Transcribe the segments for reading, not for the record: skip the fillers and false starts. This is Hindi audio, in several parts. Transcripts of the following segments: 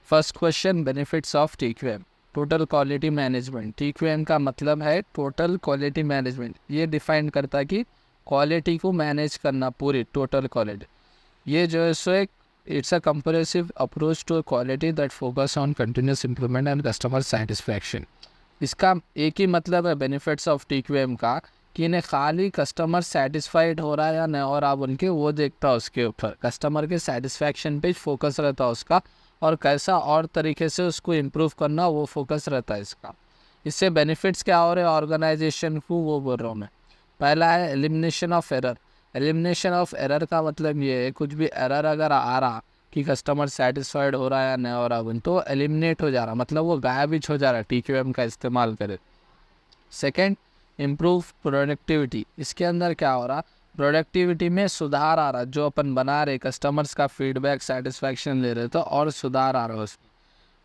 First question, benefits of TQM, total quality management. TQM का मतलब है टोटल क्वालिटी मैनेजमेंट। ये डिफाइन करता है कि क्वालिटी को मैनेज करना, पूरी टोटल क्वालिटी। ये जो है सो एक it's a comprehensive approach to quality that focus on continuous improvement and customer satisfaction. इसका एक ही मतलब है बेनिफिट्स ऑफ TQM का कि इन्हें खाली कस्टमर सेटिस्फाइड हो रहा है या नहीं हो रहा उनके, वो देखता है उसके ऊपर। कस्टमर के सेटिस्फैक्शन पे फोकस रहता है उसका, और कैसा और तरीके से उसको इम्प्रूव करना वो फोकस रहता है इसका। इससे बेनिफिट्स क्या हो रहे हैं ऑर्गेनाइजेशन को, वो बोल रहा हूँ मैं। पहला है elimination of error. Elimination of error का मतलब ये है कुछ भी एरर अगर आ रहा कि कस्टमर सेटिस्फाइड हो रहा है या नहीं हो रहा, तो एलिमिनेट हो जा रहा, मतलब वो गायब ही हो जा रहा है TQM का इस्तेमाल करे। Second, improve productivity. इसके अंदर क्या हो रहा, प्रोडक्टिविटी में सुधार आ रहा, जो अपन बना रहे कस्टमर्स का फीडबैक सेटिस्फैक्शन ले रहे तो और सुधार आ रहा है उसमें।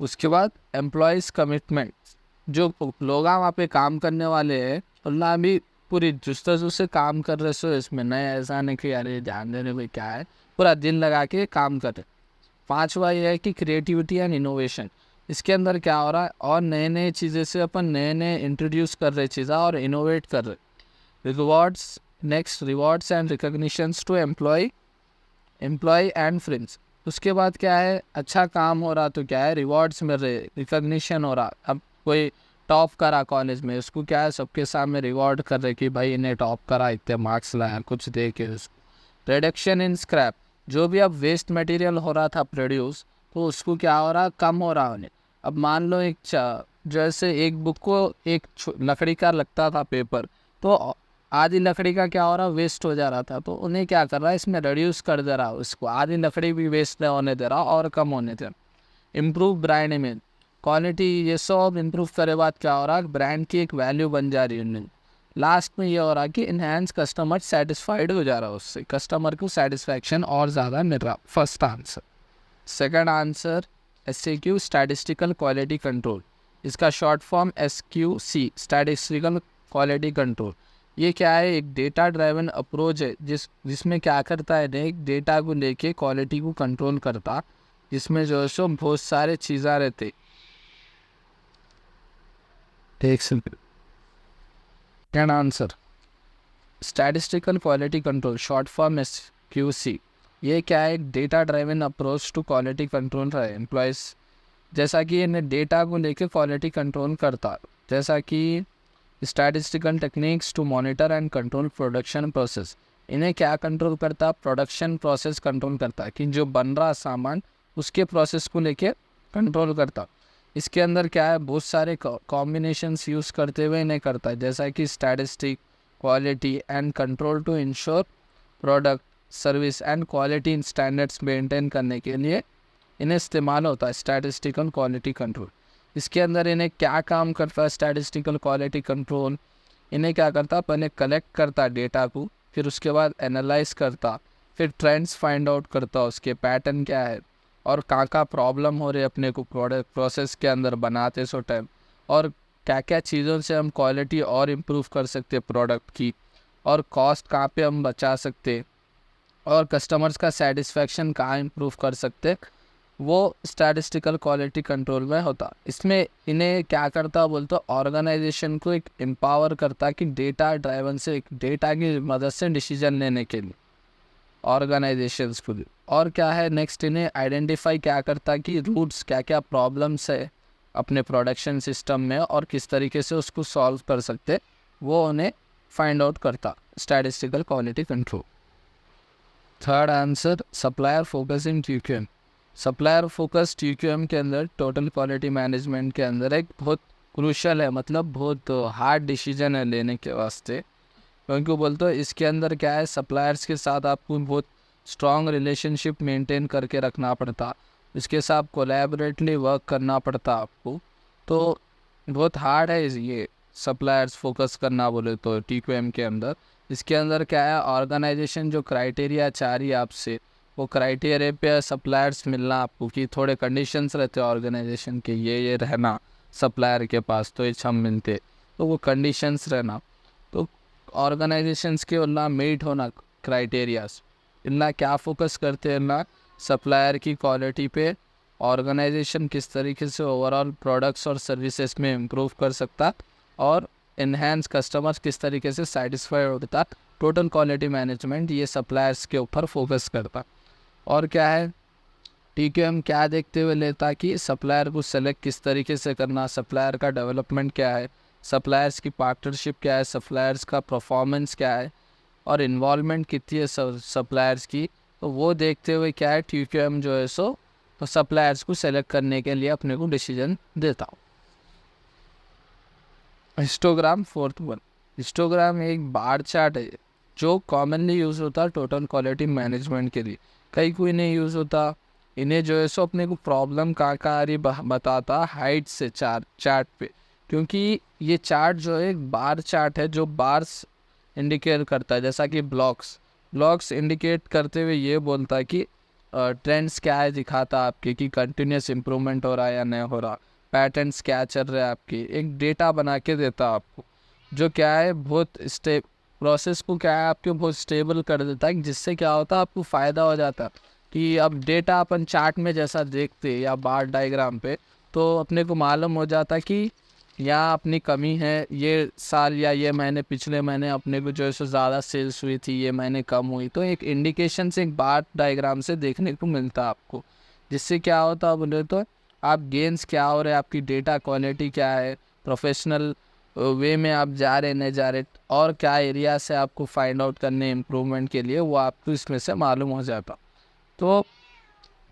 उसके बाद एम्प्लॉयज़ कमिटमेंट, जो लोग वहाँ पे काम करने वाले हैं उनका भी पूरी जुस्तजू से काम कर रहे सो इसमें, नए ऐसा नहीं कि अरे ध्यान देने भाई क्या है, पूरा दिन लगा के काम कर रहे। पांचवा ये है कि क्रिएटिविटी एंड इनोवेशन। इसके अंदर क्या हो रहा है, और नए नए चीज़ें से अपन नए नए इंट्रोड्यूस कर रहे चीज़ें और इनोवेट कर रहे। Rewards, next rewards and recognitions to employ and friends. उसके बाद क्या है, अच्छा काम हो रहा तो क्या है, रिवॉर्ड्स मिल रहे, रिकॉग्निशन हो रहा। अब कोई टॉप करा कॉलेज में, उसको क्या है सबके सामने रिवॉर्ड कर रहे कि भाई इन्हें टॉप करा, इतने मार्क्स लाया, कुछ दे के उसको। रिडक्शन इन स्क्रैप, जो भी अब वेस्ट मटेरियल हो रहा था प्रोड्यूस, तो उसको क्या हो रहा, कम हो रहा उन्हें। अब मान लो जैसे एक बुक को एक लकड़ी का लगता था पेपर, तो आधी लकड़ी का क्या हो रहा, वेस्ट हो जा रहा था, तो उन्हें क्या कर रहा है इसमें रिड्यूस कर दे रहा, उसको आधी लकड़ी भी वेस्ट नहीं होने दे रहा और कम होने दे रहा। इम्प्रूव ब्रांड इमेज, क्वालिटी, ये सब इम्प्रूव करे बाद क्या हो रहा है, ब्रांड की एक वैल्यू बन जा रही है उन्हें। लास्ट में ये हो रहा है कि इन्हेंस कस्टमर सेटिस्फाइड हो जा रहा है, उससे कस्टमर को सेटिस्फैक्शन और ज़्यादा मिल रहा। First answer. Second answer, SAQ, statistical quality control. इसका short form SQC, statistical quality control. ये क्या है, एक डेटा ड्राइवन अप्रोच है जिसमें क्या करता है, एक डेटा को लेके क्वालिटी को कंट्रोल करता, जिसमें जो है सो बहुत सारे चीज़ें रहते। Second answer, statistical quality control, short form SQC। ये क्या है, एक data driven approach to quality control है एम्प्लॉयज़। जैसा कि इन्हें डेटा को लेके क्वालिटी कंट्रोल करता, जैसा कि statistical techniques to monitor and control production process. इन्हें क्या कंट्रोल करता, प्रोडक्शन प्रोसेस कंट्रोल करता, कि जो बन रहा सामान उसके प्रोसेस को लेके कंट्रोल करता। इसके अंदर क्या है, बहुत सारे कॉम्बिनेशंस यूज़ करते हुए इन्हें करता है, जैसा कि statistic, quality and control to ensure product, service and quality standards maintain करने के लिए इन्हें इस्तेमाल होता है स्टैटिस्टिकल क्वालिटी कंट्रोल। इसके अंदर इन्हें क्या काम करता है स्टैटिस्टिकल क्वालिटी कंट्रोल, इन्हें क्या करता, पहले कलेक्ट करता डेटा को, फिर उसके बाद एनालाइज करता, फिर ट्रेंड्स फाइंड आउट करता, उसके पैटर्न क्या है और कहाँ प्रॉब्लम हो रही है अपने को प्रोडक्ट प्रोसेस के अंदर बनाते सो टाइम, और क्या क्या चीज़ों से हम क्वालिटी और इम्प्रूव कर सकते प्रोडक्ट की, और कॉस्ट कहाँ पे हम बचा सकते, और कस्टमर्स का सेटिस्फैक्शन कहाँ इम्प्रूव कर सकते, वो स्टैटिस्टिकल क्वालिटी कंट्रोल में होता। इसमें इन्हें क्या करता बोलते, ऑर्गेनाइजेशन को एक एम्पावर करता कि डेटा ड्राइवन से, एक डेटा की मदद से डिसीजन लेने के लिए ऑर्गेनाइजेशंस को भी। और क्या है नेक्स्ट, इन्हें आइडेंटिफाई क्या करता कि रूट्स, क्या क्या प्रॉब्लम्स है अपने प्रोडक्शन सिस्टम में और किस तरीके से उसको सॉल्व कर सकते, वो उन्हें फाइंड आउट करता statistical quality control. Third answer, supplier focus in TQM। Supplier focus TQM के अंदर, टोटल क्वालिटी मैनेजमेंट के अंदर एक बहुत क्रूशल है, मतलब बहुत हार्ड डिसीजन है लेने के वास्ते। क्योंकि बोलते हो इसके अंदर क्या है, सप्लायर्स के साथ आपको बहुत स्ट्रॉन्ग रिलेशनशिप मेंटेन करके रखना पड़ता, इसके साथ कोलैबोरेटली वर्क करना पड़ता आपको। तो बहुत हार्ड है ये सप्लायर्स फोकस करना बोले तो TQM के अंदर। इसके अंदर क्या है, ऑर्गेनाइजेशन जो क्राइटेरिया चाह रही है आपसे, वो क्राइटेरिया पे सप्लायर्स मिलना आपको, कि थोड़े कंडीशंस रहते हैं ऑर्गेनाइजेशन के, ये रहना सप्लायर के पास तो ये हम मिलते, तो वो कंडीशंस रहना, तो ऑर्गेनाइजेशंस के ना मीट होना क्राइटेरियाज, इतना क्या फोकस करते हैं ना, सप्लायर की क्वालिटी पे ऑर्गेनाइजेशन किस तरीके से ओवरऑल प्रोडक्ट्स और सर्विसेज में इम्प्रूव कर सकता, और इन्हेंस कस्टमर्स किस तरीके से सेटिस्फाई होता। टोटल क्वालिटी मैनेजमेंट ये सप्लायर्स के ऊपर फोकस करता। और क्या है, TQM क्या देखते हुए लेता कि सप्लायर को सेलेक्ट किस तरीके से करना, सप्लायर का डेवलपमेंट क्या है, सप्लायर्स की पार्टनरशिप क्या है, सप्लायर्स का परफॉर्मेंस क्या है, और इन्वॉल्वमेंट कितनी है सप्लायर्स की। तो वो देखते हुए क्या है, TQM जो है सो तो सप्लायर्स को सेलेक्ट करने के लिए अपने को डिसीजन देता हूँ। Histogram fourth one. हिस्टोग्राम एक बार चार्ट है जो कॉमनली यूज़ होता है टोटल क्वालिटी मैनेजमेंट के लिए। कई कोई नहीं यूज़ होता। इन्हें जो है सो अपने को प्रॉब्लम कहाँ आ रही बताता हाइट से चार्ट पे, क्योंकि ये चार्ट जो है एक बार चार्ट है जो बार्स इंडिकेट करता है, जैसा कि ब्लॉक्स इंडिकेट करते हुए ये बोलता है कि ट्रेंड्स क्या है दिखाता आपके, कि कंटिन्यूस इम्प्रूवमेंट हो रहा है या नहीं हो रहा, पैटर्न्स क्या चल रहे हैं आपके, एक डेटा बना के देता आपको, जो क्या है बहुत प्रोसेस को क्या है आपके बहुत स्टेबल कर देता है, जिससे क्या होता है आपको फ़ायदा हो जाता है कि अब डेटा अपन चार्ट में जैसा देखते या बार डायग्राम पे, तो अपने को मालूम हो जाता कि यहाँ अपनी कमी है, ये साल या ये महीने पिछले महीने अपने को जो है सो ज़्यादा सेल्स हुई थी, ये महीने कम हुई, तो एक इंडिकेशन से एक बार डायग्राम से देखने को मिलता आपको, जिससे क्या होता बोले तो आप गेंस क्या हो रहे, आपकी डेटा क्वालिटी क्या है, प्रोफेशनल वे में आप जा रहे नहीं जा रहे, और क्या एरिया से आपको फाइंड आउट करने इम्प्रूवमेंट के लिए, वो आपको इसमें से मालूम हो जाता। तो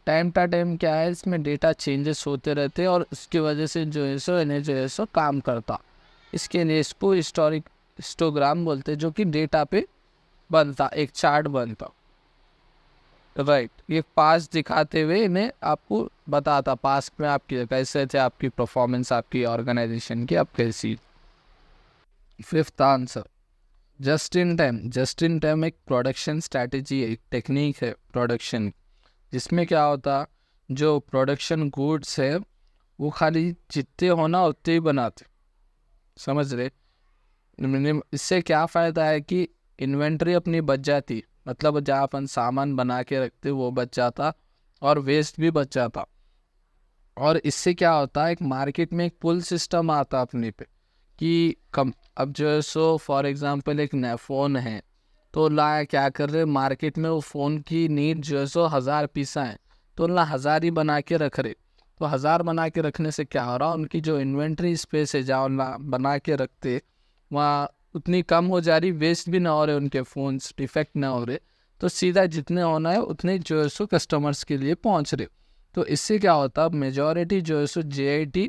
टाइम टा टाइम क्या है इसमें डेटा चेंजेस होते रहते हैं, और उसकी वजह से जो है सो इन्हें जो है सो काम करता। इसके लिए इसको हिस्टोग्राम बोलते हैं, जो कि डेटा पे बनता, एक चार्ट बनता। राइट, ये पास्ट दिखाते हुए इन्हें आपको बताता पास्ट में आपकी कैसे थे, आपकी परफॉर्मेंस, आपकी ऑर्गेनाइजेशन की आप कैसी। Fifth answer, just in time एक प्रोडक्शन स्ट्रैटेजी है, एक टेक्निक है प्रोडक्शन, जिसमें क्या होता जो प्रोडक्शन गुड्स है वो खाली जितने होना उतने ही बनाते, समझ रहे। इससे क्या फ़ायदा है कि इन्वेंट्री अपनी बच जाती, मतलब जहाँ अपन सामान बना के रखते वो बच जाता, और वेस्ट भी बच जाता। और इससे क्या होता है एक मार्केट में एक पुल सिस्टम आता अपने पे, कि कम अब जो है सो फॉर एग्जांपल एक नया फ़ोन है, तो ला क्या कर रहे मार्केट में वो फ़ोन की नीड जो है सो 1000 पीसा है, तो ला 1000 ही बना के रख रहे। तो 1000 बना के रखने से क्या हो रहा, उनकी जो इन्वेंट्री स्पेस है जहाँ ला बना के रखते वहाँ उतनी कम हो जा रही, वेस्ट भी ना हो रहे, उनके फ़ोन्स डिफेक्ट ना हो रहे, तो सीधा जितने होना है उतने जो है सो कस्टमर्स के लिए पहुँच रहे। तो इससे क्या होता है मेजॉरिटी जो है सो JIT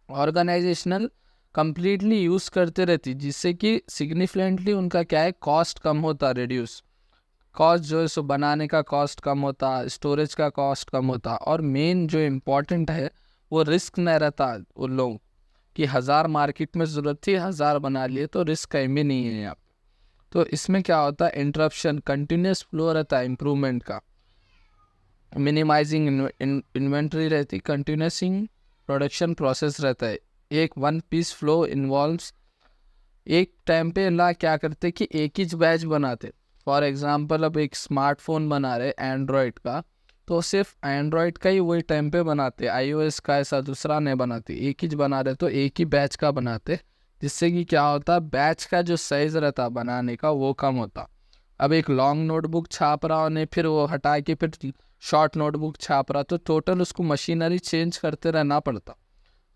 ऑर्गेनाइजेशनल कम्प्लीटली यूज़ करते रहती, जिससे कि सिग्निफिकेंटली उनका क्या है कॉस्ट कम होता, रिड्यूस कॉस्ट जो है सो बनाने का कॉस्ट कम होता, स्टोरेज का कॉस्ट कम होता, और मेन जो इम्पोर्टेंट है वो रिस्क नहीं रहता उन लोगों कि 1000 मार्केट में ज़रूरत थी 1000 बना लिए, तो रिस्क कहीं भी नहीं है यहाँ। तो इसमें क्या होता है इंटरप्शन कंटिन्यूस फ्लो रहता है इम्प्रूवमेंट का, मिनिमाइजिंग इन्वेंट्री रहती, कंटिन्यूसिंग प्रोडक्शन प्रोसेस रहता है, एक वन पीस फ्लो इन्वॉल्व्स। एक टाइम पे ला क्या करते कि एक ही बैच बनाते, फॉर एग्जांपल अब एक स्मार्टफोन बना रहे एंड्रॉयड का, तो सिर्फ एंड्रॉयड का ही वही टाइम पे बनाते, iOS का ऐसा दूसरा नहीं बनाते, एक ही बना रहे तो एक ही बैच का बनाते, जिससे कि क्या होता बैच का जो साइज़ रहता बनाने का वो कम होता। अब एक लॉन्ग नोटबुक छाप रहा उन्हें, फिर वो हटा के फिर शॉर्ट नोटबुक छाप रहा, तो टोटल उसको मशीनरी चेंज करते रहना पड़ता।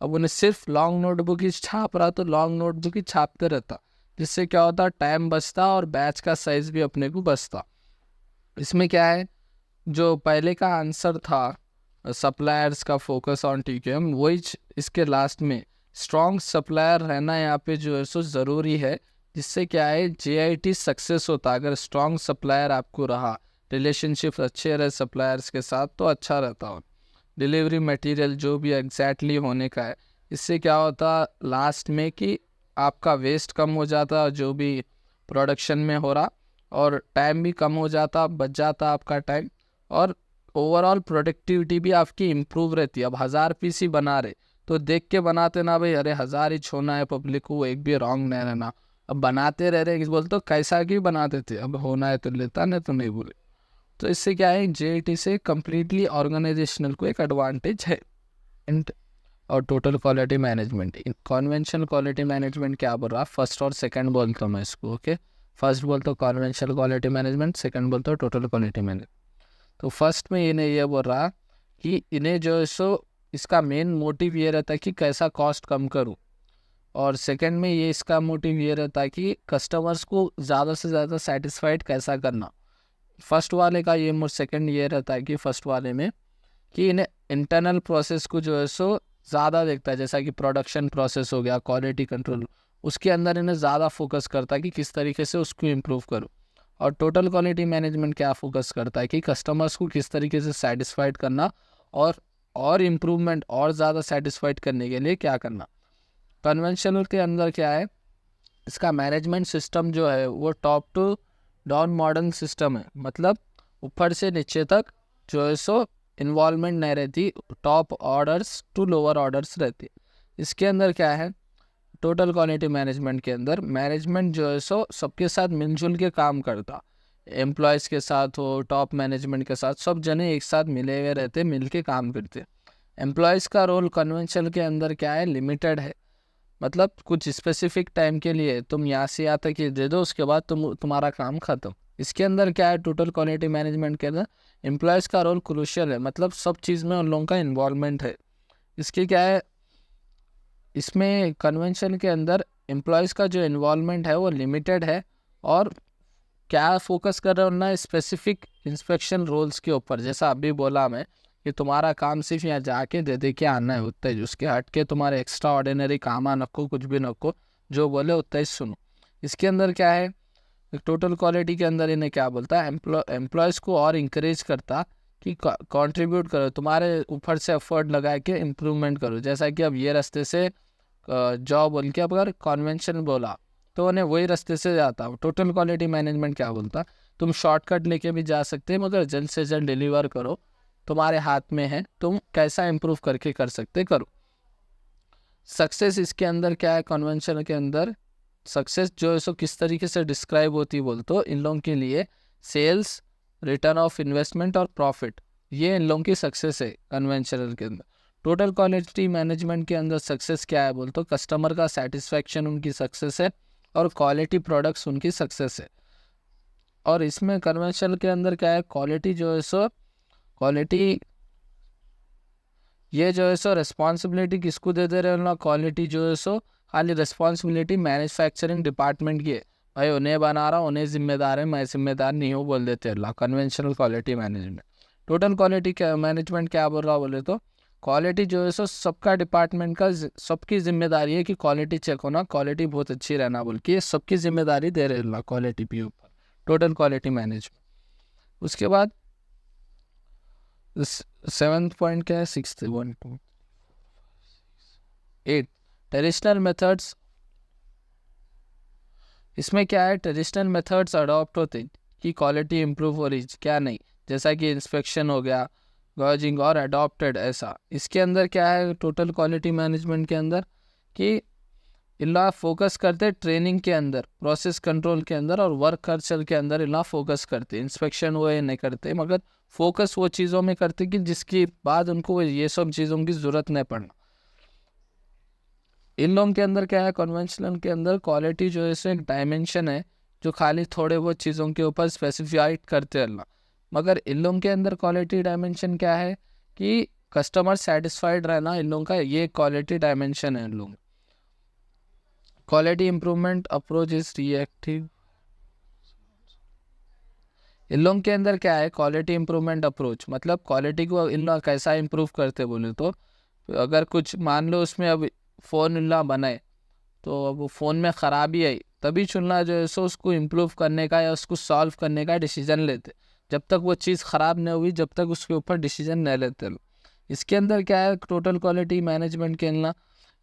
अब उन्हें सिर्फ लॉन्ग नोटबुक ही छाप रहा तो लॉन्ग नोटबुक ही छापते रहता, जिससे क्या होता टाइम बचता और बैच का साइज भी अपने को बचता। इसमें क्या है जो पहले का आंसर था सप्लायर्स का फोकस ऑन TQM, वही इसके लास्ट में स्ट्रॉन्ग सप्लायर रहना यहाँ पे जो है सो ज़रूरी है, जिससे क्या है JIT सक्सेस होता। अगर स्ट्रॉन्ग सप्लायर आपको रहा, रिलेशनशिप अच्छे रहे सप्लायर्स के साथ, तो अच्छा रहता हो डिलीवरी मटेरियल जो भी एग्जैक्टली होने का है। इससे क्या होता लास्ट में कि आपका वेस्ट कम हो जाता जो भी प्रोडक्शन में हो रहा, और टाइम भी कम हो जाता, बच जाता आपका टाइम, और ओवरऑल प्रोडक्टिविटी भी आपकी इम्प्रूव रहती है। अब 1000 पीस ही बना रहे तो देख के बनाते ना भाई, अरे 1000 ही छोड़ना है पब्लिक को, एक भी रॉन्ग नहीं रहना। अब बनाते रह रहे बोलते तो कैसा की बनाते थे, अब होना है तो लेता, नहीं तो नहीं बोले। तो इससे क्या है, JET से कम्प्लीटली ऑर्गेनाइजेशनल को एक एडवांटेज है। एंड और total quality management, conventional quality management क्या बोल रहा, फर्स्ट और सेकंड बोलता हूँ मैं इसको, ओके। फर्स्ट बोलता हूँ कॉन्वेंशनल क्वालिटी मैनेजमेंट, सेकंड बोलता हूँ टोटल क्वालिटी मैनेजमेंट। तो फर्स्ट में इन्हें ये बोल रहा कि इन्हें जो है सो इसका मेन मोटिव ये रहता है कि कैसा कॉस्ट कम करूँ, और सेकंड में ये इसका मोटिव ये रहता है कि कस्टमर्स को ज़्यादा से ज़्यादा सेटिस्फाइड कैसा करना। फर्स्ट वाले का ये सेकंड ये रहता है कि फर्स्ट वाले में कि इन्हें इंटरनल प्रोसेस को जो है सो ज़्यादा देखता है, जैसा कि प्रोडक्शन प्रोसेस हो गया, क्वालिटी कंट्रोल, उसके अंदर इन्हें ज़्यादा फोकस करता है कि किस तरीके से उसको इम्प्रूव करूँ। और टोटल क्वालिटी मैनेजमेंट क्या फोकस करता है कि कस्टमर्स को किस तरीके से सेटिस्फाइड करना, और इम्प्रूवमेंट और ज़्यादा सेटिस्फाइड करने के लिए क्या करना। कन्वेंशनल के अंदर क्या है, इसका मैनेजमेंट सिस्टम जो है वो top to down modern system है, मतलब ऊपर से नीचे तक जो है सो इन्वॉल्वमेंट नहीं रहती, top orders to lower orders रहती। इसके अंदर क्या है, टोटल क्वालिटी मैनेजमेंट के अंदर मैनेजमेंट जो है सो सबके साथ मिलजुल के काम करता, एम्प्लॉयज़ के साथ हो, टॉप मैनेजमेंट के साथ, सब जने एक साथ मिले हुए रहते, मिल के काम करते। एम्प्लॉयज़ का रोल कन्वेंशनल के अंदर क्या है, लिमिटेड है, मतलब कुछ स्पेसिफिक टाइम के लिए तुम यहाँ से यहाँ तक दे दो, उसके बाद तुम्हारा काम ख़त्म। इसके अंदर क्या है, टोटल क्वालिटी मैनेजमेंट के अंदर एम्प्लॉयज़ का रोल क्रूशियल है, मतलब सब चीज़ में उन लोगों का इन्वॉल्वमेंट है। इसके क्या है, इसमें कन्वेंशन के अंदर एम्प्लॉयज़ का जो इन्वॉल्वमेंट है वो लिमिटेड है, और क्या फोकस कर रहे हो ना, स्पेसिफिक इंस्पेक्शन रोल्स के ऊपर। जैसा अभी बोला मैं कि तुम्हारा काम सिर्फ यहाँ जाके दे के आना है, उतना ही, उसके हट के तुम्हारे एक्स्ट्रा ऑर्डिनरी काम नको, कुछ भी नको, जो बोले उतना ही सुनो। इसके अंदर क्या है, टोटल क्वालिटी के अंदर इन्हें क्या बोलता है, एम्प्लॉयज़ को और इंकरेज करता कि कंट्रीब्यूट करो, तुम्हारे ऊपर से एफर्ट लगा के इम्प्रूवमेंट करो। जैसा कि अब ये रास्ते से जॉब बोल के, अब अगर कॉन्वेंशन बोला तो उन्हें वही रास्ते से जाता। टोटल क्वालिटी मैनेजमेंट क्या बोलता, तुम शॉर्टकट लेके भी जा सकते हैं, मगर जल्द से जल्द डिलीवर करो, तुम्हारे हाथ में है, तुम कैसा इम्प्रूव करके कर सकते करो। सक्सेस इसके अंदर क्या है, कन्वेंशन के अंदर सक्सेस जो है सो किस तरीके से डिस्क्राइब होती है बोल तो, इन लोगों के लिए सेल्स, रिटर्न ऑफ इन्वेस्टमेंट और प्रॉफिट, ये इन लोगों की सक्सेस है कन्वेंशनल के अंदर। टोटल क्वालिटी मैनेजमेंट के अंदर सक्सेस क्या है बोल तो, कस्टमर का सेटिस्फैक्शन उनकी सक्सेस है, और क्वालिटी प्रोडक्ट्स उनकी सक्सेस है। और इसमें कन्वेंशनल के अंदर क्या है, क्वालिटी जो है सो क्वालिटी, ये जो है सो रिस्पॉन्सिबिलिटी किसको दे दे रहे हैं ना, क्वालिटी जो है सो खाली रिस्पॉन्सिबिलिटी मैन्युफैक्चरिंग डिपार्टमेंट की है, भाई उन्हें बना रहा हूँ, उन्हें जिम्मेदार है, मैं जिम्मेदार नहीं हूँ बोल देते अल्लाह, conventional quality management. Total quality management क्या बोल रहा बोले तो, क्वालिटी जो है सो सबका डिपार्टमेंट का सबकी जिम्मेदारी है कि क्वालिटी चेक होना, क्वालिटी बहुत अच्छी रहना बोल के, ये सबकी जिम्मेदारी दे रहे अल्लाह क्वालिटी के ऊपर, टोटल क्वालिटी मैनेजमेंट। उसके बाद 7th पॉइंट क्या है, 6th 1 2 8 ट्रेडिशनल मेथड्स। इसमें क्या है, ट्रेडिशनल मेथड्स अडॉप्ट होते कि क्वालिटी इंप्रूव हो रही क्या नहीं, जैसा कि इंस्पेक्शन हो गया, गॉजिंग और अडॉप्टेड ऐसा। इसके अंदर क्या है, टोटल क्वालिटी मैनेजमेंट के अंदर कि इला फोकस करते ट्रेनिंग के अंदर, प्रोसेस कंट्रोल के अंदर और वर्क कल्चर के अंदर इला फोकस करते। इंस्पेक्शन वो ये नहीं करते, मगर फोकस वो चीज़ों में करते कि जिसकी बाद उनको ये सब चीज़ों की ज़रूरत नहीं पड़ना। इन लोगों के अंदर क्या है, कन्वेंशनल के अंदर क्वालिटी जो है एक डायमेंशन है जो खाली थोड़े बहुत चीज़ों के ऊपर स्पेसिफाइड करते हैं, मगर इन लोगों के अंदर क्वालिटी डायमेंशन क्या है कि कस्टमर सेटिस्फाइड रहना, इन लोगों का ये क्वालिटी डायमेंशन है। इन लोगों quality improvement approach is reactive. इन लोगों के अंदर क्या है, क्वालिटी इंप्रूवमेंट अप्रोच, मतलब क्वालिटी को इन लोग कैसा इंप्रूव करते बोले तो, अगर कुछ मान लो उसमें अब फ़ोन इन लोग बनाए तो अब वो फ़ोन में ख़राबी आई, तभी चुनना जो है सो उसको इम्प्रूव करने का या उसको सॉल्व करने का डिसीजन लेते। जब तक वो चीज़ ख़राब नहीं हुई, जब तक उसके ऊपर डिसीजन नहीं लेते। इसके अंदर क्या है, टोटल क्वालिटी मैनेजमेंट के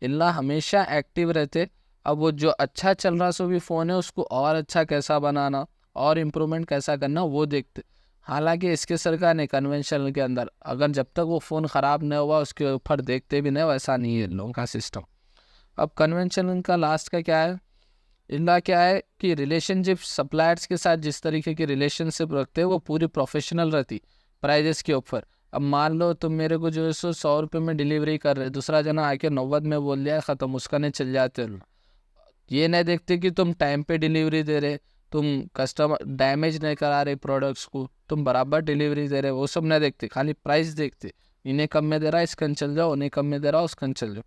इल्ला हमेशा एक्टिव रहते। अब वो जो अच्छा चल रहा सो भी फ़ोन है, उसको और अच्छा कैसा बनाना और इम्प्रूवमेंट कैसा करना वो देखते। हालांकि इसके सरकार ने कन्वेंशनल के अंदर अगर जब तक वो फ़ोन ख़राब नहीं हुआ उसके ऊपर देखते भी नहीं, वैसा नहीं है इन लोगों का सिस्टम। अब कन्वेंशनल का लास्ट का क्या है, इनका क्या है कि रिलेशनशिप सप्लायर्स के साथ जिस तरीके की रिलेशनशिप रखते हैं वो पूरी प्रोफेशनल रहती प्राइजेस के ऊपर। अब मान लो तुम मेरे को जो है 100 रुपये में डिलीवरी कर रहे, दूसरा जना आके 90 में बोल दिया, ख़त्म, उसका नहीं चल जाते हो। ये नहीं देखते कि तुम टाइम पे डिलीवरी दे रहे, तुम कस्टमर डैमेज नहीं करा रहे प्रोडक्ट्स को, तुम बराबर डिलीवरी दे रहे, वो सब नहीं देखते, खाली प्राइस देखते। इन्हें कम में दे रहा है इसकन चल जाओ, उन्हें कम में दे रहा है उसकन चल जाओ।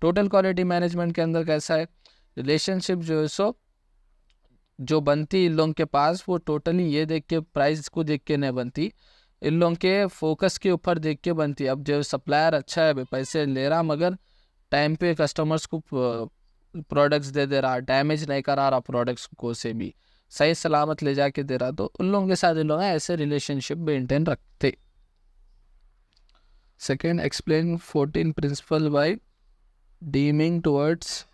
टोटल क्वालिटी मैनेजमेंट के अंदर कैसा है, रिलेशनशिप जो है जो बनती इन लोगों के पास वो टोटली ये देख के, प्राइस को देख के नहीं बनती, इन लोगों के फोकस के ऊपर देख के बनती। अब जो सप्लायर अच्छा है, पैसे ले रहा मगर टाइम पे कस्टमर्स को प्रोडक्ट्स दे रहा, डैमेज नहीं करा रहा प्रोडक्ट्स को, से भी सही सलामत ले जाके दे रहा, तो उन लोगों के साथ इन लोग ऐसे रिलेशनशिप मेंटेन रखते। Second, explain 14 principle by Deming towards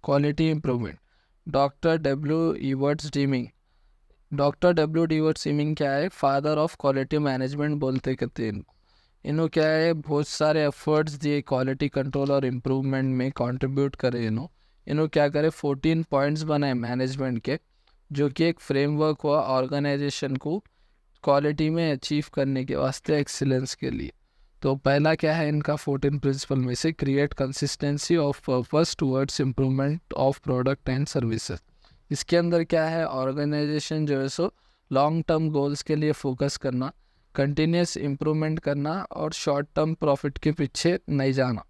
quality improvement. Doctor W Edwards Deming. Doctor W Edwards Deming क्या है, फादर ऑफ क्वालिटी मैनेजमेंट बोलते कहते हैं इनको। इन्हों क्या है, बहुत सारे एफर्ट्स दिए क्वालिटी कंट्रोल और इम्प्रूवमेंट में, कंट्रीब्यूट करे इन्हों क्या करे, 14 पॉइंट्स बनाए मैनेजमेंट के, जो कि एक फ्रेमवर्क हुआ ऑर्गेनाइजेशन को क्वालिटी में अचीव करने के वास्ते, एक्सीलेंस के लिए। तो पहला क्या है इनका 14 प्रिंसिपल में से, create consistency of purpose towards improvement of product and services. इसके अंदर क्या है, ऑर्गेनाइजेशन जो है लॉन्ग टर्म गोल्स के लिए फोकस करना, कंटिन्यूस इम्प्रूवमेंट करना और शॉर्ट टर्म प्रॉफिट के पीछे नहीं जाना,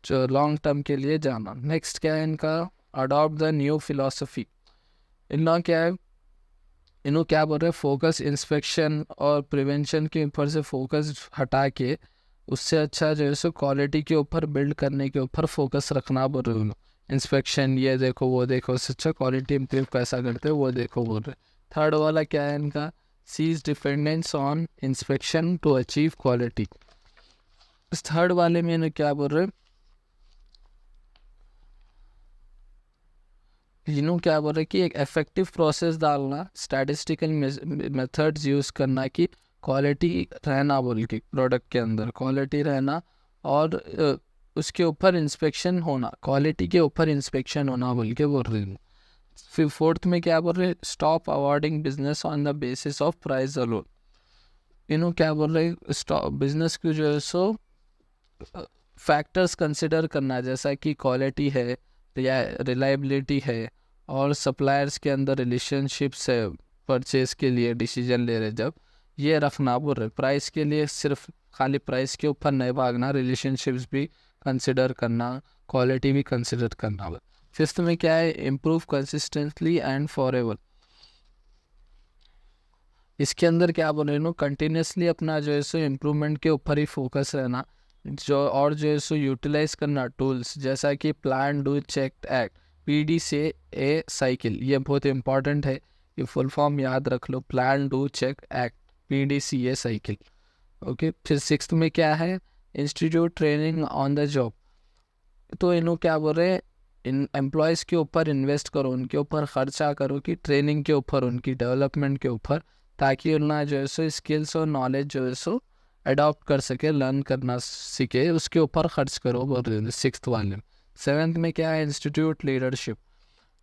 जो लॉन्ग टर्म के लिए जाना। नेक्स्ट क्या है इनका, अडॉप्ट द न्यू फिलॉसफी। इनका क्या है, इन्हों क्या बोल रहे हैं, फोकस इंस्पेक्शन और प्रिवेंशन के ऊपर से फोकस हटा के, उससे अच्छा जो है क्वालिटी के ऊपर बिल्ड करने के ऊपर फोकस रखना बोल रहे हैं। इंस्पेक्शन ये देखो वो देखो, उससे अच्छा क्वालिटी इम्प्रूव कैसा करते हो वो देखो बोल रहे। थर्ड वाला क्या है इनका, cease dependence on inspection to achieve quality. इस थर्ड वाले में इन्हें क्या बोल रहे, इन्हों क्या बोल रहे कि एक इफेक्टिव प्रोसेस डालना, स्टैटिस्टिकल मेथड्स यूज़ करना कि क्वालिटी रहना, बोल के प्रोडक्ट के अंदर क्वालिटी रहना, और उसके ऊपर इंस्पेक्शन होना, क्वालिटी के ऊपर इंस्पेक्शन होना बोल के बोल रहे हैं। फिर फोर्थ में क्या बोल रहे, stop awarding business on the basis of price alone. इन्हों क्या बोल रहे, स्टॉप बिजनेस की जो है फैक्टर्स कंसिडर करना, जैसा कि क्वालिटी है या रिलायबिलिटी है, और सप्लायर्स के अंदर रिलेशनशिप्स है, परचेज के लिए डिसीजन ले रहे जब, ये रखना बोल रहे। प्राइस के लिए सिर्फ खाली प्राइस के ऊपर नहीं भागना, रिलेशनशिप्स भी कंसिडर करना, क्वालिटी भी कंसिडर करना। फिफ्थ में क्या है, इम्प्रूव कंसिस्टेंटली एंड फॉरएवर। इसके अंदर क्या बोल रहे हैं, कंटिन्यूसली अपना जो है इम्प्रूवमेंट के ऊपर ही फोकस रहना, जो और जो है यूटिलाइज करना टूल्स, जैसा कि plan do check act, PD से ए साइकिल। ये बहुत इंपॉर्टेंट है, ये फुल फॉर्म याद रख लो, plan do check act, PDCA cycle. Okay, फिर सिक्स्थ में क्या है, institute training on the job. तो इन्हों क्या बोल रहे हैं, इन एम्प्लॉयज़ के ऊपर इन्वेस्ट करो, उनके ऊपर ख़र्चा करो कि ट्रेनिंग के ऊपर, उनकी डेवलपमेंट के ऊपर, ताकि उन्हें जो है स्किल्स और नॉलेज जो है अडॉप्ट कर सके, लर्न करना सीखे, उसके ऊपर खर्च करो बोल रहे हैं सिक्स्थ वाले में। सेवन्थ में क्या है, इंस्टीट्यूट लीडरशिप।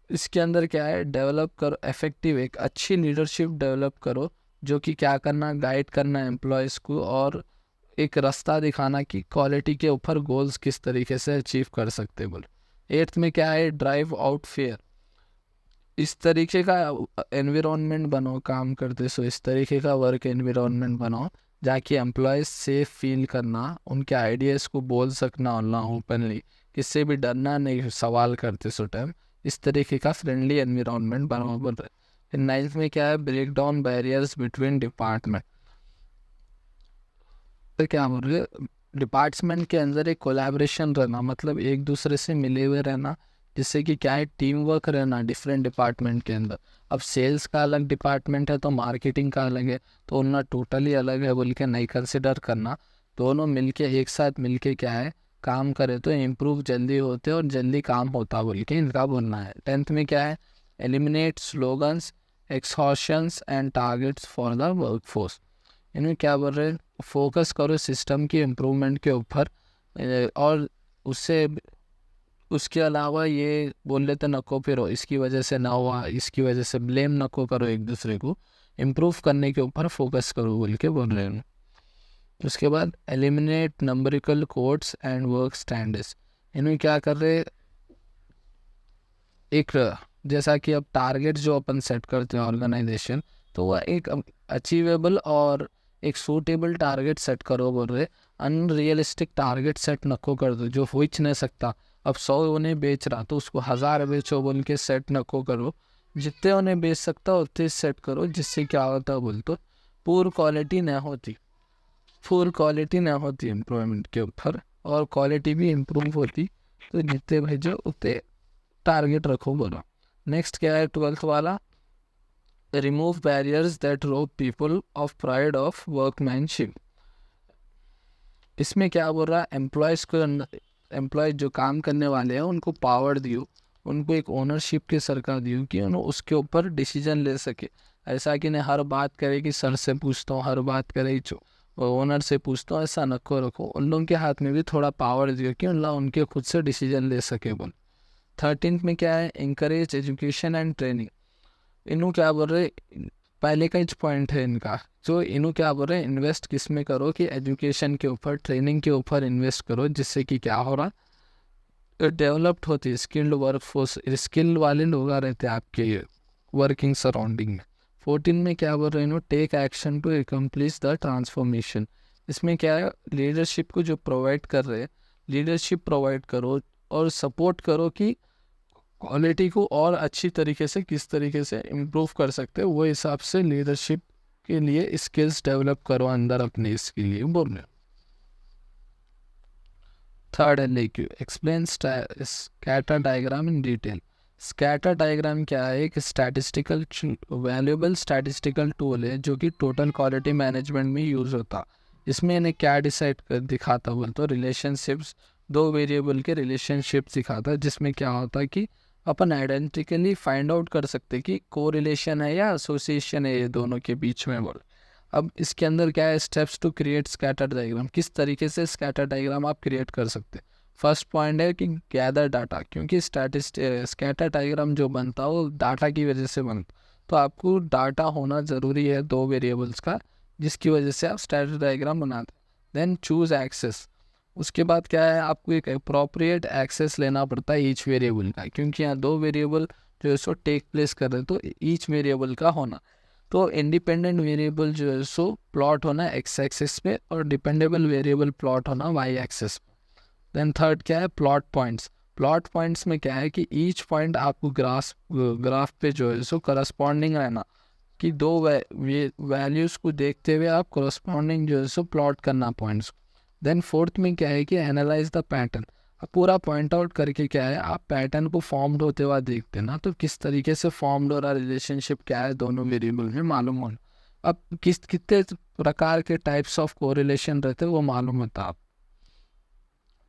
इसके अंदर क्या है, डेवलप करो इफेक्टिव, एक अच्छी लीडरशिप डेवलप करो, जो कि क्या करना, गाइड करना एम्प्लॉयज़ को, और एक रास्ता दिखाना कि क्वालिटी के ऊपर गोल्स किस तरीके से अचीव कर सकते बोले। एट्थ में क्या है, ड्राइव आउट फेयर। इस तरीके का एनवायरनमेंट बनाओ काम करते, इस तरीके का वर्क एनवायरनमेंट बनाओ जाके एम्प्लॉयज़ सेफ फील करना, उनके आइडियाज़ को बोल सकना ऑनलाइन ओपनली, किससे भी डरना नहीं सवाल करते टाइम, इस तरीके का फ्रेंडली एनवायरनमेंट बनाओ बोल रहे। फिर नाइन्थ में क्या है, break down barriers between department. तो क्या बोल रहे, डिपार्टमेंट के अंदर एक कोलैबोरेशन रहना, मतलब एक दूसरे से मिले हुए रहना, जिससे कि क्या है, टीम वर्क रहना डिफरेंट डिपार्टमेंट के अंदर। अब सेल्स का अलग डिपार्टमेंट है तो मार्केटिंग का अलग है, तो उनका टोटली अलग है बोल के नहीं कंसिडर करना, दोनों मिलके एक साथ मिलके क्या है काम करे तो इम्प्रूव जल्दी होते और जल्दी काम होता बोल के इनका बोलना है। टेंथ में क्या है, eliminate slogans, exhortations and targets for the workforce. इन्हें क्या बोल रहे हैं, फोकस करो सिस्टम की इम्प्रूवमेंट के ऊपर, और उससे उसके अलावा ये बोल लेते नको फिरो, इसकी वजह से ना हुआ, इसकी वजह से ब्लेम नको करो एक दूसरे को, इम्प्रूव करने के ऊपर फोकस करो बोल के बोल रहे हैं। उसके बाद eliminate numerical codes and work standards. इन्हें क्या कर रहे, एक जैसा कि अब टारगेट जो अपन सेट करते हैं ऑर्गेनाइजेशन, तो वह एक अचीवेबल और एक सूटेबल टारगेट सेट करो बोल रहे। अनरियलिस्टिक टारगेट सेट नको कर दो जो हो ही नहीं सकता। अब 100 उन्हें बेच रहा तो उसको 1000 बेचो बोल के सेट नको करो, जितने उन्हें बेच सकता उतने सेट करो, जिससे क्या होता बोल तो पूर क्वालिटी ना होती, फुल क्वालिटी ना होती एम्प्लॉयमेंट के ऊपर, और क्वालिटी भी इम्प्रूव होती। तो जितने भेजो उतने टारगेट रखो बोलो। नेक्स्ट क्या है 12th वाला, रिमूव बैरियर्स दैट रोब people of pride of workmanship. इसमें क्या बोल रहा है, एम्प्लॉय जो काम करने वाले हैं उनको पावर दियो, उनको एक ओनरशिप के सरकार दियो कि उन्होंने उसके ऊपर डिसीजन ले सके। ऐसा कि नहीं हर बात करे कि सर से पूछता हूँ, हर बात करे जो ओनर से पूछता हूँ, ऐसा नको रखो। उन लोगों के हाथ में भी थोड़ा पावर दियो कि उन लोग उनके खुद से डिसीजन ले सके बोल। 13th में क्या है, इंकरेज एजुकेशन एंड ट्रेनिंग। इन्हों क्या बोल रहे, पहले का पॉइंट है इनका, जो इन्हों क्या बोल रहे हैं, इन्वेस्ट किस में करो कि एजुकेशन के ऊपर, ट्रेनिंग के ऊपर इन्वेस्ट करो, जिससे कि क्या हो रहा, डेवलप्ड होती है स्किल्ड वर्कफोर्स, स्किल वाले लोग आ रहते हैं आपके वर्किंग सराउंडिंग में। 14 में क्या बोल रहे हैं, take action to accomplish the transformation. इसमें क्या है, लीडरशिप को जो प्रोवाइड कर रहे हैं, लीडरशिप प्रोवाइड करो और सपोर्ट करो कि क्वालिटी को और अच्छी तरीके से किस तरीके से इम्प्रूव कर सकते हो, वो हिसाब से लीडरशिप के लिए स्किल्स डेवलप करो अंदर अपने, इसके लिए बोल रहे। थर्ड है lake view, explain scatter diagram in detail. Scatter diagram क्या है, एक स्टैटिस्टिकल वैल्यूएबल स्टैटिस्टिकल टूल है जो कि टोटल क्वालिटी मैनेजमेंट में यूज़ होता। इसमें इन्हें क्या डिसाइड कर दिखाता बोल तो रिलेशनशिप्स, दो वेरिएबल के रिलेशनशिप दिखाता, जिसमें क्या होता है कि अपन आइडेंटिकली फाइंड आउट कर सकते कि को रिलेशन है या एसोसिएशन है ये दोनों के बीच में बोल। अब इसके अंदर क्या है, steps to create scatter diagram, किस तरीके से स्कैटर डायग्राम आप क्रिएट कर सकते। फर्स्ट पॉइंट है कि गैदर डाटा, क्योंकि स्कैटर डायग्राम जो बनता है वो डाटा की वजह से बनता, तो आपको डाटा होना ज़रूरी है दो वेरिएबल्स का, जिसकी वजह से आप स्कैटर डायग्राम बनाते। देन चूज़ एक्सेस, उसके बाद क्या है, आपको एक अप्रोप्रिएट एक्सेस लेना पड़ता है ईच वेरिएबल का, क्योंकि यहाँ दो वेरिएबल जो है सो टेक प्लेस कर रहे हैं, तो ईच वेरिएबल का होना। तो इंडिपेंडेंट वेरिएबल जो है सो प्लॉट होना एक्स एक्सिस पे, और डिपेंडेबल वेरिएबल प्लॉट होना वाई एक्सिस पे। देन थर्ड क्या है, प्लॉट पॉइंट्स। प्लॉट पॉइंट्स में क्या है कि ईच पॉइंट आपको ग्राफ पे जो है सो करस्पॉन्डिंग रहना, कि दो वैल्यूज़ को देखते हुए आप करस्पॉन्डिंग जो है सो प्लॉट करना पॉइंट्स। देन फोर्थ में क्या है कि एनालाइज द पैटर्न। अब पूरा पॉइंट आउट करके क्या है, आप पैटर्न को फॉर्म्ड होते हुआ देखते हैं ना, तो किस तरीके से फॉर्म्ड हो रहा रिलेशनशिप क्या है दोनों वेरिएबल में मालूम होना। अब कितने प्रकार के टाइप्स ऑफ कोरिलेशन रहते हैं वो मालूम होता आप।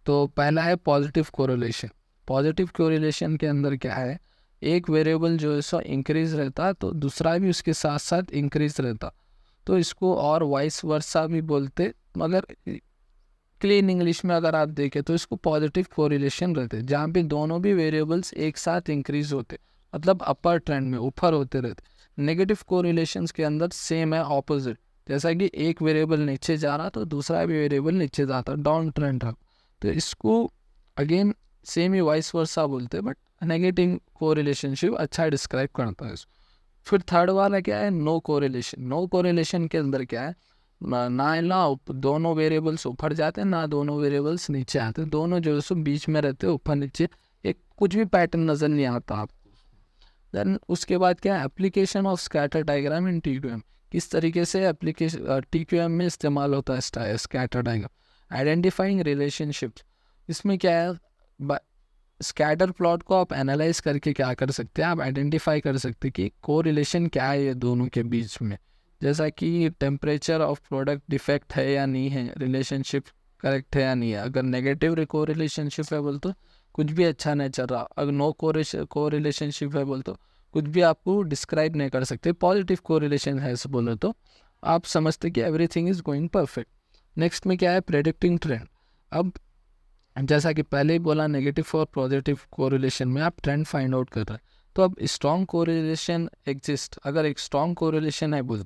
तो पहला है पॉजिटिव कोरिलेशन। पॉजिटिव कोरिलेशन के अंदर क्या है, एक वेरिएबल जो है सो इंक्रीज रहता तो दूसरा भी उसके साथ साथ इंक्रीज रहता, तो इसको और वाइस वर्सा भी बोलते, मगर क्लीन इंग्लिश में अगर आप देखें तो इसको पॉजिटिव कोरिलेशन रहते हैं, जहाँ पे दोनों भी वेरिएबल्स एक साथ इंक्रीज होते, मतलब अपर ट्रेंड में ऊपर होते रहते। नेगेटिव कोरिलेशंस के अंदर सेम है ऑपोजिट, जैसा कि एक वेरिएबल नीचे जा रहा तो दूसरा भी वेरिएबल नीचे जाता, डाउन ट्रेंड था, तो इसको अगेन सेम ही वाइस वर्सा बोलते हैं, बट नेगेटिव कोरिलेशनशिप अच्छा डिस्क्राइब करता है इसको। फिर थर्ड वाला क्या है, नो कोरिलेशन। नो कोरिलेशन के अंदर क्या है, ना दोनों वेरिएबल्स ऊपर जाते हैं, ना दोनों वेरिएबल्स नीचे आते हैं, दोनों जो है सो बीच में रहते हैं ऊपर नीचे, एक कुछ भी पैटर्न नज़र नहीं आता आपको। देन उसके बाद क्या है, application of scatter diagram in TQM। किस तरीके से एप्लीकेशन TQM में इस्तेमाल होता है स्कैटर डायग्राम। आइडेंटिफाइंग रिलेशनशिप्स, इसमें क्या है, स्कैटर प्लॉट को आप एनालाइज करके क्या कर सकते हैं, आप आइडेंटिफाई कर सकते हैं कि को रिलेशन क्या है ये दोनों के बीच में, जैसा कि टेम्परेचर ऑफ प्रोडक्ट डिफेक्ट है या नहीं है, रिलेशनशिप करेक्ट है या नहीं है। अगर नेगेटिव को रिलेशनशिप है बोल तो कुछ भी अच्छा नहीं चल रहा, अगर नो को रिलेशनशिप है बोल तो कुछ भी आपको डिस्क्राइब नहीं कर सकते। पॉजिटिव को रिलेशन है ऐसे बोलो तो आप समझते कि everything is going perfect. Next में क्या है, प्रेडिक्टिंग ट्रेंड। अब जैसा कि पहले ही बोला, नेगेटिव और पॉजिटिव कोरिलेशन में आप ट्रेंड फाइंड आउट कर रहे हैं। तो अब स्ट्रॉन्ग कोरिलेशन एग्जिस्ट, अगर एक स्ट्रॉन्ग कोरिलेशन है बोल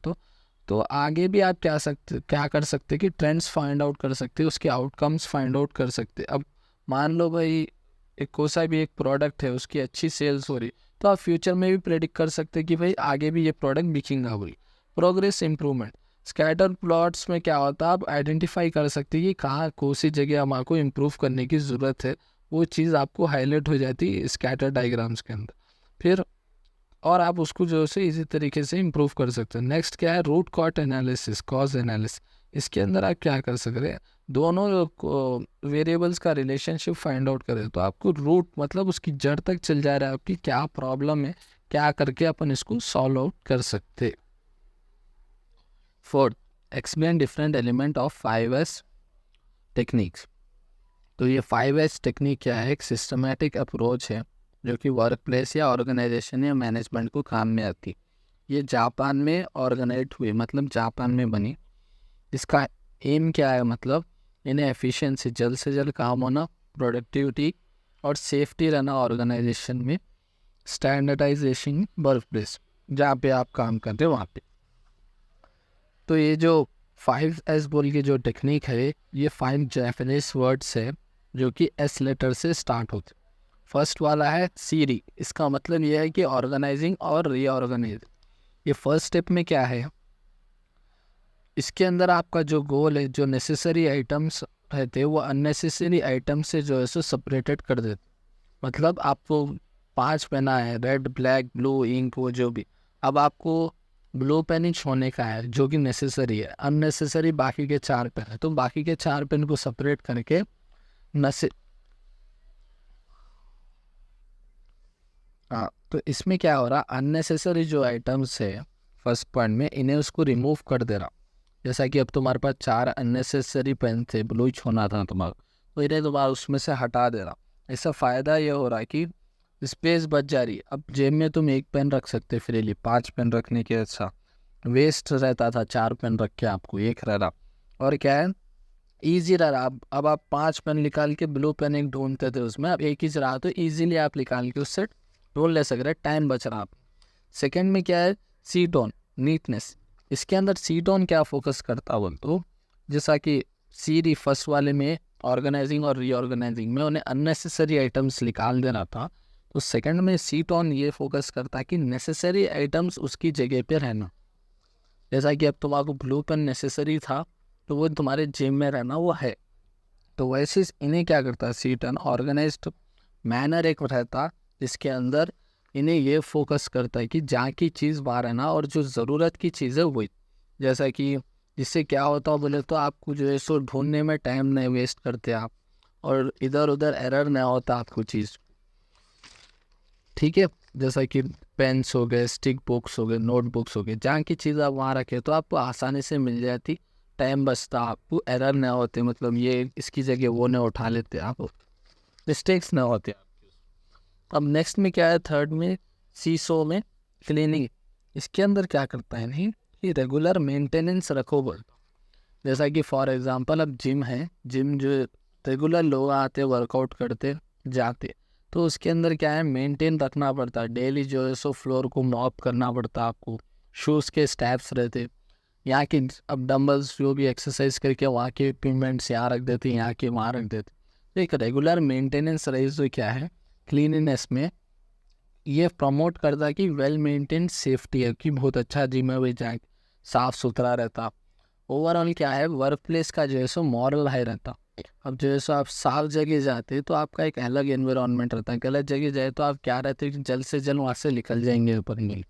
तो आगे भी आप क्या कर सकते कि ट्रेंड्स फाइंड आउट कर सकते, उसके आउटकम्स फाइंड आउट कर सकते। अब मान लो भाई एक कोई सा भी एक प्रोडक्ट है, उसकी अच्छी सेल्स हो रही, तो आप फ्यूचर में भी प्रेडिक्ट कर सकते कि भाई आगे भी ये प्रोडक्ट बिकेगा बोली। प्रोग्रेस इंप्रूवमेंट, स्कैटर प्लॉट्स में क्या होता है, आप आइडेंटिफाई कर सकते हैं कि कहाँ कौन सी जगह हमारे इम्प्रूव करने की ज़रूरत है, वो चीज़ आपको हाईलाइट हो जाती है स्कैटर डायग्राम्स के अंदर। फिर और आप उसको जो है इसी तरीके से इम्प्रूव कर सकते हैं। नेक्स्ट क्या है, root cause analysis, cause analysis. इसके अंदर आप क्या कर सकते हैं, दोनों वेरिएबल्स का रिलेशनशिप फाइंड आउट करें, तो आपको रूट मतलब उसकी जड़ तक चल जा रहा है, आपकी क्या प्रॉब्लम है, क्या करके अपन इसको सॉल्व आउट कर सकते। Fourth, explain different element of 5S techniques. तो ये 5S टेक्निक क्या है, एक सिस्टमेटिक अप्रोच है जो कि वर्क प्लेस या ऑर्गेनाइजेशन या मैनेजमेंट को काम में आती। ये जापान में ऑर्गेनाइज हुई, मतलब जापान में बनी। इसका एम क्या है, मतलब इन्हें एफिशिएंसी, जल्द से जल्द काम होना, प्रोडक्टिविटी और सेफ्टी रहना ऑर्गेनाइजेशन में, स्टैंडर्डाइजेशन वर्क प्लेस जहाँ पे आप काम करते हो वहाँ पे। तो ये जो 5S बोल के जो टेक्निक है, ये 5 जैपनीज वर्ड्स है जो कि S लेटर से स्टार्ट होते। फर्स्ट वाला है सीरी, इसका मतलब ये है कि ऑर्गेनाइजिंग और रीऑर्गेनाइज। ये फर्स्ट स्टेप में क्या है, इसके अंदर आपका जो गोल है, जो नेसेसरी आइटम्स रहते हैं वो अननेसेसरी आइटम से जो है सो सेपरेटेड कर देते। मतलब आपको 5 पेना है, रेड ब्लैक ब्लू इंक वो जो भी, अब आपको ब्लू पेन ही छोड़ने का है जो कि नेसेसरी है, अननेसेसरी बाकी के 4 पेन है, तो बाकी के 4 पेन को सेपरेट करके हाँ, तो इसमें क्या हो रहा, अननेसेसरी जो आइटम्स है फर्स्ट पॉइंट में, इन्हें उसको रिमूव कर दे रहा। जैसा कि अब तुम्हारे पास 4 अननेसेसरी पेन थे, ब्लू ही छोड़ना था तुम्हारा, तो इन्हें तुम्हारा उसमें से हटा दे रहा। इससे फ़ायदा ये हो रहा है कि स्पेस बच जा रही है। अब जेब में तुम 1 पेन रख सकते फ्रीली, 5 पेन रखने के अच्छा वेस्ट रहता था 4 पेन रख के आपको 1 रह रहा। और क्या है, ईजी रहा। अब आप 5 पेन निकाल के ब्लू पेन एक ढूंढते थे उसमें, अब एक ही रहा, तो ईजिली आप निकाल के उससे ढूंढ ले सक रहे, टाइम बच रहा आप। सेकेंड में क्या है, सी टोन, नीटनेस। इसके अंदर सी टोन क्या फोकस करता बोल तो, जैसा कि सीरी फर्स्ट वाले में ऑर्गेनाइजिंग और रीऑर्गेनाइजिंग में उन्हें अननेसेसरी आइटम्स निकाल देना था, तो सेकंड में सी टोन ये फोकस करता है कि नेसेसरी आइटम्स उसकी जगह पे रहना। जैसा कि अब तुम्हारा ब्लू पेन नेसेसरी था, तो वो तुम्हारे जेब में रहना वो है। तो वैसे इन्हें क्या करता है, सी टोन ऑर्गेनाइज्ड मैनर एक रहता जिसके अंदर इन्हें ये फोकस करता है कि जहाँ की चीज़ बाहर है ना, और जो ज़रूरत की चीज़ है वही। जैसा कि जिससे क्या होता है बोले तो आपको जो है सो ढूंढने में टाइम नहीं वेस्ट करते आप, और इधर उधर एरर नहीं होता आपको चीज़। ठीक है, जैसा कि पेन्स हो गए, स्टिक बुक्स हो गए, नोटबुक्स हो गए, जहाँ की चीज़ आप वहाँ रखे तो आपको आसानी से मिल जाती, टाइम बचता, आपको एरर नहीं होते, मतलब ये इसकी जगह वो नहीं उठा लेते आप, मिस्टेक्स नहीं होते। अब नेक्स्ट में क्या है, थर्ड में सीसो में क्लीनिंग। इसके अंदर क्या करता है नहीं कि रेगुलर मेंटेनेंस रखो बोल। जैसा कि फॉर एग्जांपल अब जिम है, जिम जो रेगुलर लोग आते वर्कआउट करते जाते, तो उसके अंदर क्या है, मेंटेन रखना पड़ता है डेली, जो है सो फ्लोर को मॉप करना पड़ता आपको, शूज़ के स्टेप्स रहते, यहाँ की अब डंबल्स जो भी एक्सरसाइज करके वहाँ के इक्विपमेंट्स यहाँ रख देते, यहाँ के वहाँ रख देते। तो एक रेगुलर मेंटेनेंस रही तो क्या है, क्लीनिनेस में ये प्रमोट करता है कि वेल मेंटेन सेफ्टी है, कि बहुत अच्छा जिम है वही जाए, साफ़ सुथरा रहता। ओवरऑल क्या है, वर्क प्लेस का जो है सो मॉरल हाई रहता। अब जो है सो आप साफ जगह जाते तो आपका एक अलग एनवायरनमेंट रहता है, गलत जगह जाए तो आप क्या रहते हैं कि जल्द से जल्द वहाँ से निकल जाएंगे, ऊपर नहीं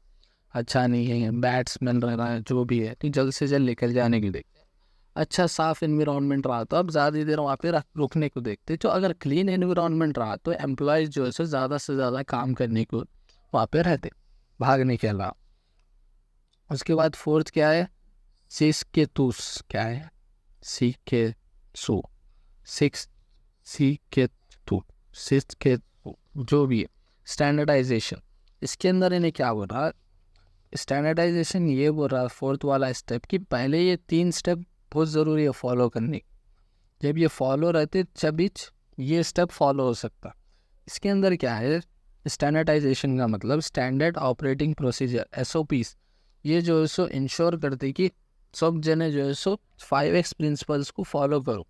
अच्छा नहीं है, बैड स्मेल रह रहा है जो भी है, तो जल्द से जल्द निकल जाने की देखते। अच्छा साफ एनवायरनमेंट रहा तो आप ज़्यादा देर वहाँ पे रुकने को देखते। तो अगर क्लीन एनवायरनमेंट रहा तो एम्प्लॉयज़ जो है सो ज़्यादा से ज़्यादा काम करने को वहाँ पे रहते, भागने के अलावा। उसके बाद फोर्थ क्या है, सिक्स के तूस, क्या है, सी के सू, सिक्स सी के टू, सिक्स के जो भी है, स्टैंडर्डाइजेशन। इसके अंदर इन्हें क्या बोल रहा, स्टैंडर्डाइजेशन ये बोल रहा है फोर्थ वाला स्टेप, कि पहले ये 3 स्टेप बहुत ज़रूरी है फॉलो करने। जब ये फॉलो रहते तभी ये स्टेप फॉलो हो सकता। इसके अंदर क्या है, स्टैंडर्डाइजेशन का मतलब स्टैंडर्ड ऑपरेटिंग प्रोसीजर, SOPs। ये जो है सो इंश्योर करते कि सब जने जो है सो 5X प्रिंसिपल्स को फॉलो करो,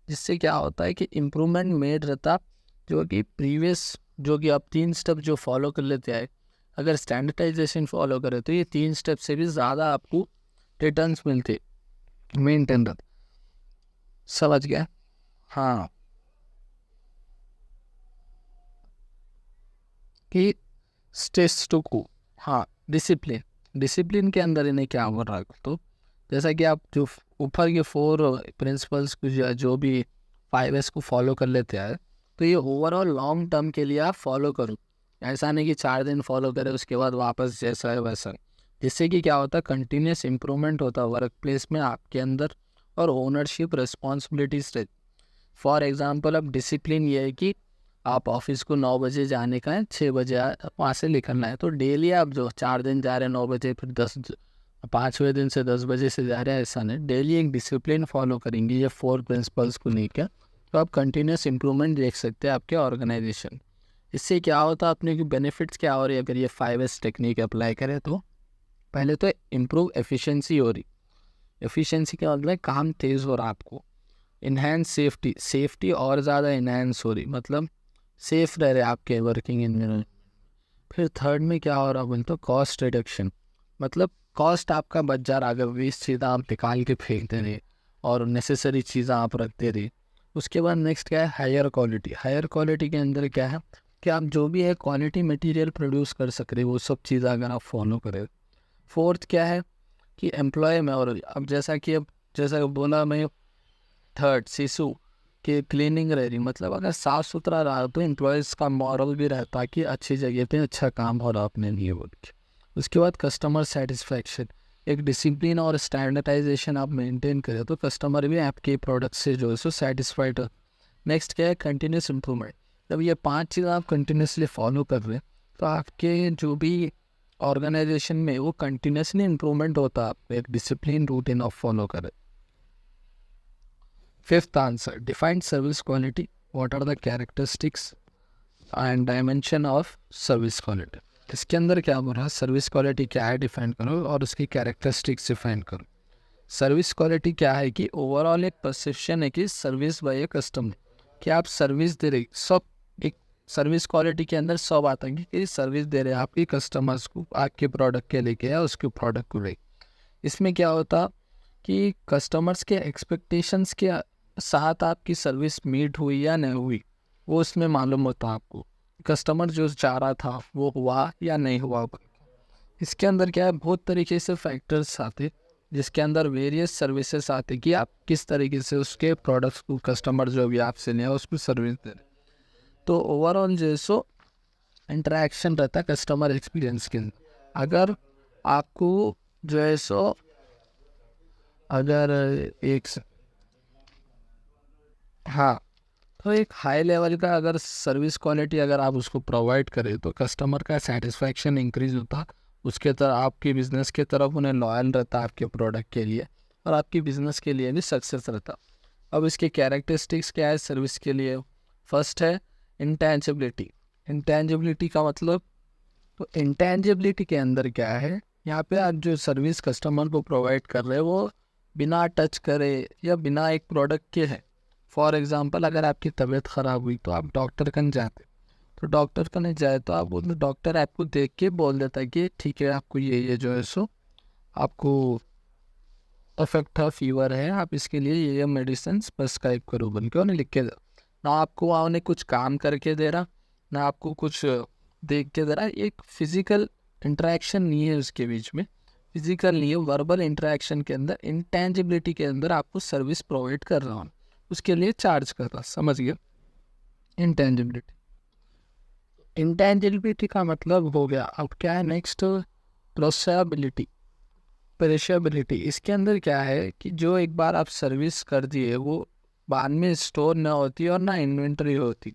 जिससे क्या होता है कि इम्प्रूवमेंट मेड रहता। जो कि प्रीवियस जो कि आप 3 स्टेप जो फॉलो कर लेते हैं, अगर स्टैंडर्डाइजेशन फॉलो करें तो ये 3 स्टेप से भी ज़्यादा आपको रिटर्न्स मिलते, मेंटेन रहते। समझ गया? हाँ, कि स्टेस टू को, हाँ, डिसिप्लिन। डिसिप्लिन के अंदर इन्हें क्या हो रहा है, तो जैसा कि आप जो ऊपर के 4 प्रिंसिपल्स को या जो भी 5S को फॉलो कर लेते हैं, तो ये ओवरऑल लॉन्ग टर्म के लिए आप फॉलो करो। ऐसा नहीं कि 4 दिन फॉलो करें उसके बाद वापस जैसा है वैसा। जिससे कि क्या होता है, कंटिन्यूस इम्प्रूवमेंट होता है वर्क प्लेस में आपके अंदर, और ओनरशिप रिस्पॉन्सिबिलिटीज रहती। फॉर एग्जाम्पल, अब डिसिप्लिन ये है कि आप ऑफिस को 9 बजे जाने का है, 6 बजे वहाँ से निकलना है। तो डेली आप जो 4 दिन जा रहे हैं 9 बजे, फिर 5वें दिन से 10 बजे से जा रहे हैं, ऐसा नहीं। डेली एक डिसिप्लिन फॉलो करेंगे ये 4 प्रिंसिपल्स को लेकर, तो आप कंटिन्यूस इंप्रूवमेंट देख सकते हैं आपके ऑर्गेनाइजेशन। इससे क्या होता है, अपने की बेनिफिट्स क्या हो रही है अगर ये 5S टेक्निक अप्लाई करें तो? पहले तो इम्प्रूव एफिशिएंसी हो रही। एफिशिएंसी क्या मतलब, काम तेज़ हो रहा है आपको। इन्हेंस सेफ्टी, सेफ्टी और ज़्यादा इन्हेंस हो रही, मतलब सेफ रह रहे आपके वर्किंग एनवायरनमेंट। फिर थर्ड में क्या हो रहा है बोलते, कॉस्ट रिडक्शन, मतलब कॉस्ट आपका बच जा रहा है। अगर वेस्ट चीज़ें आप निकाल के फेंकते रहे और नेसेसरी चीज़ें आप रखते रहे। उसके बाद नेक्स्ट क्या है, हायर क्वालिटी। हायर क्वालिटी के अंदर क्या है कि आप जो भी है क्वालिटी मटेरियल प्रोड्यूस कर सक रहे, वो सब चीज़ें अगर आप फॉलो करें। फोर्थ क्या है कि एम्प्लॉय में, और अब जैसा कि अब जैसा बोला मैं, थर्ड शिशु कि क्लीनिंग रह रही, मतलब अगर साफ़ सुथरा रहा तो एम्प्लॉयज़ का मॉरल भी रहता कि अच्छी जगह पे अच्छा काम हो रहा अपने लिए बोल के। उसके बाद कस्टमर सेटिस्फैक्शन, एक डिसिप्लिन और स्टैंडर्डाइजेशन आप मेंटेन करें तो कस्टमर भी आपके प्रोडक्ट से जो है सो सेटिस्फाइड हो। नेक्स्ट क्या है, कंटिन्यूस इम्प्रूवमेंट। जब ये 5 चीज़ आप कंटिन्यूसली फॉलो कर रहे हैं तो आपके जो भी ऑर्गेनाइजेशन में वो कंटिन्यूसली इम्प्रूवमेंट होता है, आप एक डिसिप्लिन रूटीन ऑफ फॉलो करें। Fifth answer, define service quality. What are the characteristics and dimension of service quality? इसके अंदर क्या बोल रहा है, सर्विस क्वालिटी क्या है डिफाइन करो और उसकी कैरेक्टरिस्टिक्स डिफाइन करो। सर्विस क्वालिटी क्या है कि ओवरऑल एक परसेप्शन है कि सर्विस बाय ए कस्टमर, कि आप सर्विस दे रहे, सब एक सर्विस क्वालिटी के अंदर सब आता है कि सर्विस दे रहे हैं आपके कस्टमर्स को, आपके प्रोडक्ट के लेके या उसके प्रोडक्ट को लेके। इसमें क्या होता कि कस्टमर्स के एक्सपेक्टेशंस के साथ आपकी सर्विस मीट हुई या नहीं हुई, वो उसमें मालूम होता आपको। कस्टमर जो चाह रहा था वो हुआ या नहीं हुआ। इसके अंदर क्या है, बहुत तरीके से फैक्टर्स आते, जिसके अंदर वेरियस सर्विसेज आते कि आप किस तरीके से उसके प्रोडक्ट्स को कस्टमर जो भी आपसे लिया उसको सर्विस दे रहे। तो ओवरऑल जो है सो इंटरेक्शन रहता है कस्टमर एक्सपीरियंस के अंदर। अगर आपको जो है सो अगर एक हाँ, तो एक हाई लेवल का अगर सर्विस क्वालिटी अगर आप उसको प्रोवाइड करें तो कस्टमर का सेटिस्फैक्शन इंक्रीज होता, उसके तरफ आपकी बिज़नेस के तरफ उन्हें लॉयल रहता आपके प्रोडक्ट के लिए, और आपकी बिज़नेस के लिए भी सक्सेस रहता। अब इसके कैरेक्टरिस्टिक्स क्या है सर्विस के लिए? फर्स्ट है इंटेंजिबिलिटी। इंटेंजिबिलिटी का मतलब, तो इंटेंजिबिलिटी के अंदर क्या है, यहाँ पे आप जो सर्विस कस्टमर को प्रोवाइड कर रहे हैं वो बिना टच करे या बिना एक प्रोडक्ट के है। फॉर एग्जांपल, अगर आपकी तबीयत ख़राब हुई तो आप डॉक्टर कन जाते, तो डॉक्टर कन जाए तो आप बोलते, डॉक्टर आपको देख के बोल देता है कि ठीक है आपको ये जो है सो आपको अफेक्ट है, फीवर है, आप इसके लिए ये मेडिसिन प्रिस्क्राइब करो बोल के उन्हें लिख के दो। ना आपको वहाँ उन्हें कुछ काम करके दे रहा, ना आपको कुछ देख के दे रहा। एक फिजिकल इंटरेक्शन नहीं है उसके बीच में, फिजिकल नहीं है, वर्बल इंटरेक्शन के अंदर इंटेंजिबिलिटी के अंदर आपको सर्विस प्रोवाइड कर रहा हूँ, उसके लिए चार्ज कर रहा। समझ गया? इंटेंजिबिलिटी। इंटेंजिबिलिटी का मतलब हो गया। अब क्या है नेक्स्ट, ट्रेसेबिलिटी। ट्रेसेबिलिटी इसके अंदर क्या है कि जो एक बार आप सर्विस कर दिए वो बाद में स्टोर ना होती और ना इन्वेंटरी होती।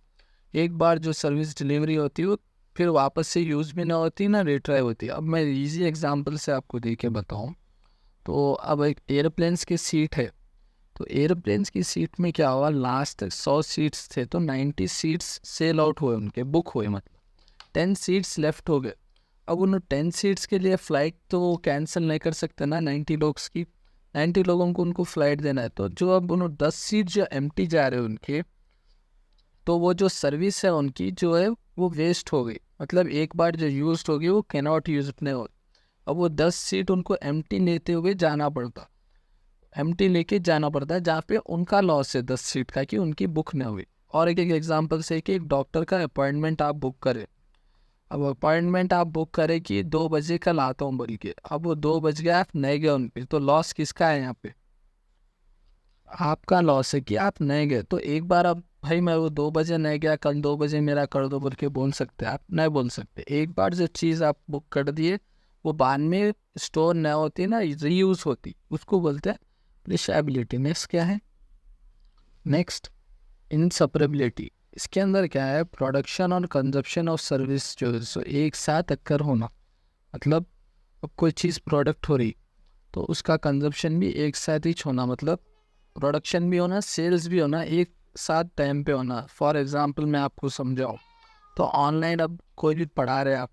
एक बार जो सर्विस डिलीवरी होती है वो फिर वापस से यूज़ भी ना होती ना रिट्राई होती। अब मैं इजी एग्जांपल से आपको दे के बताऊँ तो, अब एक एयरप्लेन्स की सीट है, तो एयरप्लेन्स की सीट में क्या हुआ, लास्ट तक 100 सीट्स थे तो 90 सीट्स सेल आउट हुए, उनके बुक हुए, मतलब 10 सीट्स लेफ्ट हो गए। अब उन 10 सीट्स के लिए फ़्लाइट तो कैंसिल नहीं कर सकते ना 90 लोग की, 90 लोगों को उनको फ़्लाइट देना है। तो जो अब उन 10 सीट जो एम्प्टी जा रहे हैं उनके, तो वो जो सर्विस है उनकी जो है वो वेस्ट हो गई, मतलब एक बार जो यूज होगी वो कैनॉट यूज अपने हो। अब वो 10 सीट उनको एम्प्टी लेते हुए जाना पड़ता, एम्प्टी लेके जाना पड़ता है, जहाँ पे उनका लॉस है 10 सीट का कि उनकी बुक नहीं हुई। और एक एग्जांपल से कि एक डॉक्टर का अपॉइंटमेंट आप बुक करें, अब अपॉइंटमेंट आप बुक करें कि 2 बजे कल आता हूँ बोल के, अब वो 2 बज गया, आप नहीं गए उन पे, तो लॉस किसका है यहाँ पे, आपका लॉस है कि आप नहीं गए। तो एक बार अब भाई मैं वो 2 बजे नहीं गया, कल 2 बजे मेरा कर दो बोल के बोल सकते हैं, आप नहीं बोल सकते। एक बार जो चीज़ आप बुक कर दिए वो बाद में स्टोर नहीं होती ना, रीयूज होती, उसको बोलते हैं रिशाबिलिटी। नेक्स्ट क्या है, नेक्स्ट इनसपरेबिलिटी। इसके अंदर क्या है, प्रोडक्शन और कंजप्शन ऑफ सर्विस जो है सो एक साथ अक्कर होना, मतलब अब कोई चीज़ प्रोडक्ट हो रही तो उसका कंजप्शन भी एक साथ ही होना, मतलब प्रोडक्शन भी होना, सेल्स भी होना, एक साथ टाइम पे होना। फॉर एग्जांपल मैं आपको समझाऊँ तो ऑनलाइन अब कोई भी पढ़ा रहे आप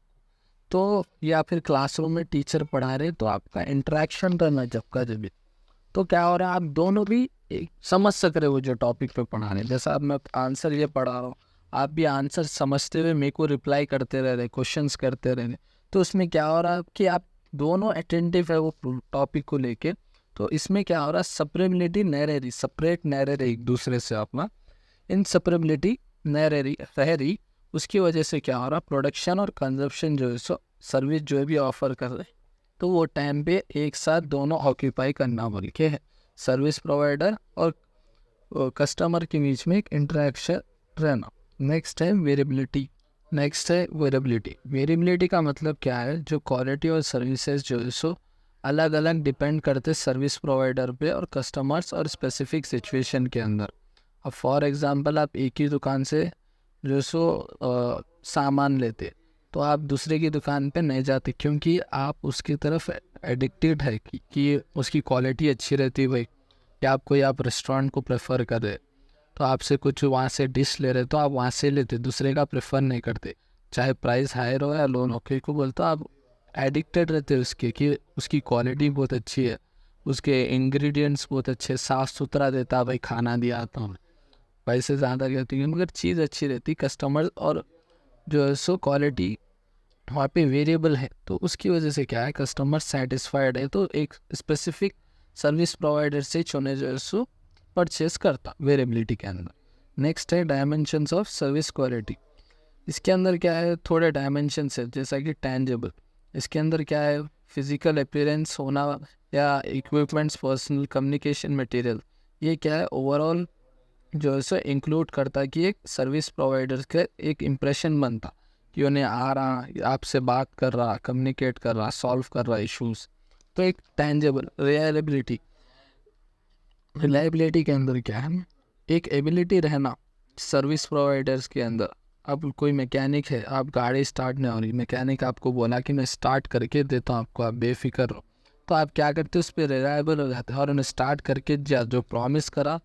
तो, या फिर क्लासरूम में टीचर पढ़ा रहे तो आपका इंटरेक्शन रहना जब का जब, तो क्या हो रहा है, आप दोनों भी समझ सक रहे हो जो टॉपिक पे पढ़ा रहे हैं। जैसा अब मैं आंसर ये पढ़ा रहा हूँ, आप भी आंसर समझते हुए मेरे को रिप्लाई करते रह रहे, क्वेश्चंस करते रह रहे, तो उसमें क्या हो रहा है कि आप दोनों अटेंटिव है वो टॉपिक को लेके। तो इसमें क्या हो रहा है, सेपरेबिलिटी नहीं रह रही, सेपरेट नहीं रह रही एक दूसरे से, अपना इनसेपरेबिलिटी नहीं रह रही। उसकी वजह से क्या हो रहा, प्रोडक्शन और कंजप्शन जो है सो सर्विस जो है भी ऑफर कर रहे, तो वो टाइम पे एक साथ दोनों ऑक्यूपाई करना बोल के है, सर्विस प्रोवाइडर और कस्टमर के बीच में एक इंटरेक्शन रहना। नेक्स्ट है वेरिएबिलिटी, नेक्स्ट है वेरिएबिलिटी। वेरिएबिलिटी का मतलब क्या है, जो क्वालिटी और सर्विसेज जो है सो अलग अलग डिपेंड करते सर्विस प्रोवाइडर पे और कस्टमर्स और स्पेसिफिक सिचुएशन के अंदर। अब फॉर एग्जांपल आप एक ही दुकान से जो सो सामान लेते तो आप दूसरे की दुकान पे नहीं जाते, क्योंकि आप उसकी तरफ एडिक्टेड है कि उसकी क्वालिटी अच्छी रहती है भाई, या आप कोई आप रेस्टोरेंट को प्रेफर कर रहे तो आपसे कुछ वहाँ से डिश ले रहे तो आप वहाँ से लेते, दूसरे का प्रेफर नहीं करते, चाहे प्राइस हायर हो या लो हो। को बोलते आप एडिक्टेड रहते उसके कि उसकी क्वालिटी बहुत अच्छी है, उसके इंग्रेडिएंट्स बहुत अच्छे, साफ़ सुथरा देता भाई, खाना दिया तो हमें पैसे ज़्यादा रहती है मगर चीज़ अच्छी रहती, कस्टमर और जो है सो क्वालिटी वहाँ पे वेरिएबल है, तो उसकी वजह से क्या है, कस्टमर सेटिस्फाइड है तो एक स्पेसिफिक सर्विस प्रोवाइडर से चुने जो है सो परचेस करता वेरिएबिलिटी के अंदर। नेक्स्ट है डायमेंशंस ऑफ सर्विस क्वालिटी। इसके अंदर क्या है, थोड़े डायमेंशंस है, जैसा कि टेंजिबल, इसके अंदर क्या है, फिजिकल अपीयरेंस होना या इक्विपमेंट्स, पर्सनल कम्युनिकेशन मटेरियल, ये क्या है ओवरऑल जो है सो इंक्लूड करता है कि एक सर्विस प्रोवाइडर का एक इम्प्रेशन बनता कि उन्हें आ रहा, आपसे बात कर रहा, कम्युनिकेट कर रहा, सॉल्व कर रहा इश्यूज। तो एक टेंजिबल। रिलायबिलिटी, रिलायबिलिटी के अंदर क्या है, एक एबिलिटी रहना सर्विस प्रोवाइडर्स के अंदर। अब कोई मैकेनिक है, आप गाड़ी स्टार्ट नहीं हो रही, मैकेनिक आपको बोला कि मैं स्टार्ट करके देता हूँ आपको, आप बेफिक्र रहो, तो आप क्या करते हो, उस पर रिलायबल हो जाते हैं और उन्हें स्टार्ट करके दिया, जो प्रॉमिस करा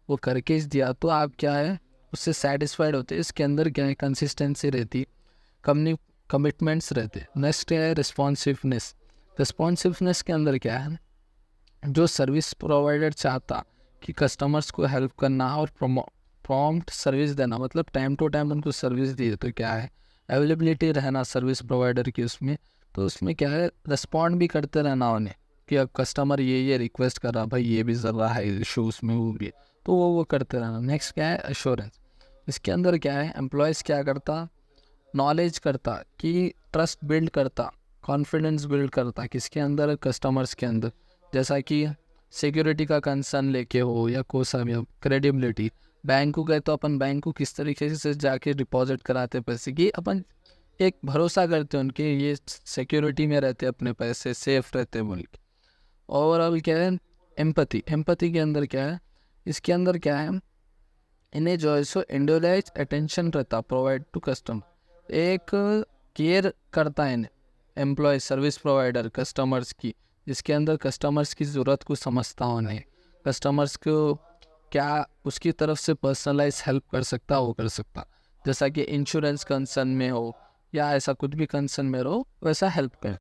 वो करके दिया, तो आप क्या है उससे सेटिस्फाइड होते हैं। इसके अंदर क्या है, कंसिस्टेंसी रहती, कमिटमेंट्स रहते। नेक्स्ट है रिस्पॉन्सिवनेस। रिस्पॉन्सिवनेस के अंदर क्या है, जो सर्विस प्रोवाइडर चाहता कि कस्टमर्स को हेल्प करना और प्रॉम्प्ट सर्विस देना, मतलब टाइम टू टाइम उनको सर्विस दिए, तो क्या है अवेलेबिलिटी रहना सर्विस प्रोवाइडर की उसमें, तो उसमें क्या है रिस्पॉन्ड भी करते रहना उन्हें कि अब कस्टमर ये रिक्वेस्ट कर रहा भाई, ये भी ज़रा है इशूज़ में वो भी, तो वो करते रहना। नेक्स्ट क्या है एश्योरेंस। इसके अंदर क्या है, एम्प्लॉयज़ क्या करता, नॉलेज करता कि ट्रस्ट बिल्ड करता, कॉन्फिडेंस बिल्ड करता किसके अंदर, कस्टमर्स के अंदर, जैसा कि सिक्योरिटी का कंसर्न लेके हो या कोई सा भी हो। क्रेडिबिलिटी, बैंक को गए तो अपन बैंक को किस तरीके से जाके डिपॉजिट कराते पैसे की, अपन एक भरोसा करते हैं उनके, ये सिक्योरिटी में रहते अपने पैसे, सेफ रहते बोल के। ओवरऑल क्या है, एम्पैथी। एम्पैथी के अंदर क्या है, इसके अंदर क्या है, इन्हें जो है सो इंडिविजुअलाइज अटेंशन रहता प्रोवाइड टू कस्टमर, एक केयर करता है इन्हें एम्प्लॉय सर्विस प्रोवाइडर कस्टमर्स की, जिसके अंदर कस्टमर्स की ज़रूरत को समझता उन्हें, कस्टमर्स को क्या उसकी तरफ से पर्सनलाइज हेल्प कर सकता वो कर सकता, जैसा कि इंश्योरेंस कंसर्न में हो या ऐसा कुछ भी कंसर्न में हो वैसा हेल्प कर।